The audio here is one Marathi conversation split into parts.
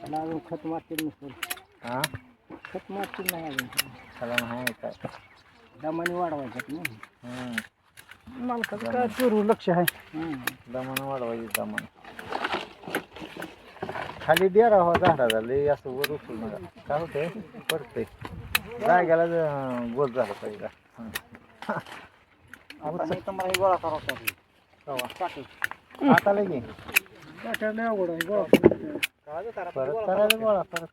त्याला अजून खत मारतील नसेल. हा खत मारतील नाही अजून. त्याला नाही काय दमाने वाढवायच्यात ना. मालकाचं काय पेरू लक्ष आहे. दमान वाढवायची दमान खाली द्या राहा झाडाला लई असं वर उचलू नका. काय होतंय पडतंय जाग्याला गोल झाला पाहिजे. तुम्हाला गोळा करावा आता लगे काट्याने अवघड आहे गोळा. परत करायला गोळा परत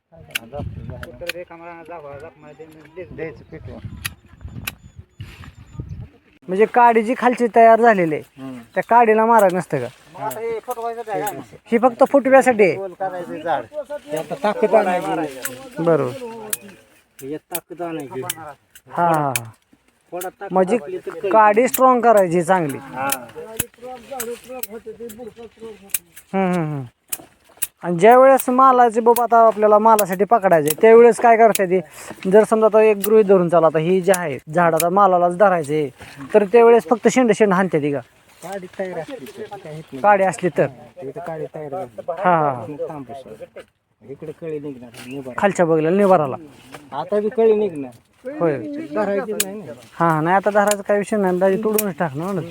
द्यायचं पिठवून. म्हणजे काडी जी खालची तयार झालेली आहे त्या काडीला मारायचं नसतं का? ही फक्त फुटव्यासाठी आहे. गोल करायचं झाड आता ताकद आणायची. बरोबर. ताकद आणायची. हा हा हा. थोडा ताकद म्हणजे आपली तर काडी स्ट्रॉंग करायची चांगली. आणि ज्या वेळेस मालाचे बाबा आता आपल्याला मालासाठी पकडायचे त्यावेळेस काय करते ती, जर समजा आता एक गृहीत धरून चाला आता ही जी आहे झाड आता मालालाच धरायचे तर त्यावेळेस फक्त शेंड हाणते ती का? काडी तयार असली काडी असली तर काडी तयार झाली. हा हा. इकडे कळी निघणार निभार. खालच्या बघलेला निवाराला आता बी कळी निघणार. होय. धरायची नाही ना. हा नाही आता धरायचा काही विषय नाही दाजी तोडूनच टाकणार ना.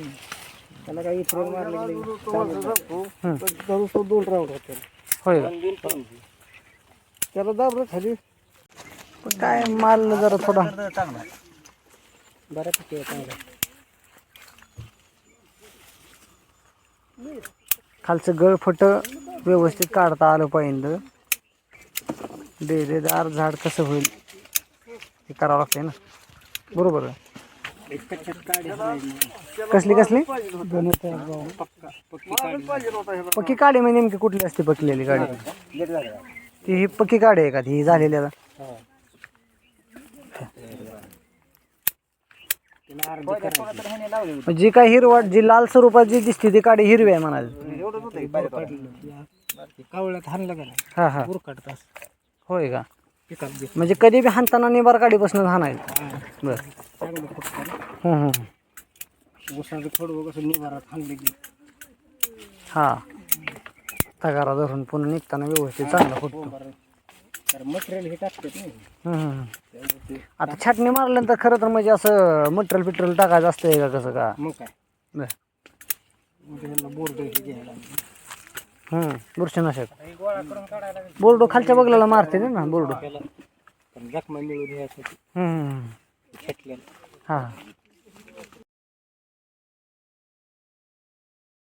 त्याला काही इतर मारले दोन राऊंड होते. होय. त्याला दाबलं खाली पण काय माल जरा थोडा चांगला बऱ्यापैकी आहे चांगला. खालचं गळफट व्यवस्थित काढता आलं पाहिजे. डेरेदार झाड कसं होईल हे करावं लागतंय ना. बरोबर आहे. कसली कसली पक्की काडी म्हणजे नेमकी कुठली असते पकलेली गाडी? ती ही पक्की काडी आहे का ती झालेली आता? जी काय हिरवट जी लाल स्वरूपात जी दिसते ती काडी हिरवी आहे म्हणाली. कावळ्यात हाणलं का नाही हा हा. उरकाटतात होय का? पिकात म्हणजे कधी बी हाणताना निबार काडीपासून हाणायचं. बरं. चांगलं फुटतं. उसाचं खोडवं कसं निवारात हाणले की हा तगारा धरून पुन्हा निघताना व्यवस्थित चांगला फुटतो. तर मटेरियल हे टाकतात ना. आता छाटणी मारल्यानंतर खरं तर म्हणजे असं मटेरियल पिट्रियल टाकायचं असतंय का कसं का? मग काय बरं. बोर्ड हे घ्यायला बुरशीनाशक गोळा करून काढायला बोर्डो खालच्या बगलाला मारते ना बोर्डो. पण जखमा मिळून यासाठी हम्म. छटलेलं. हा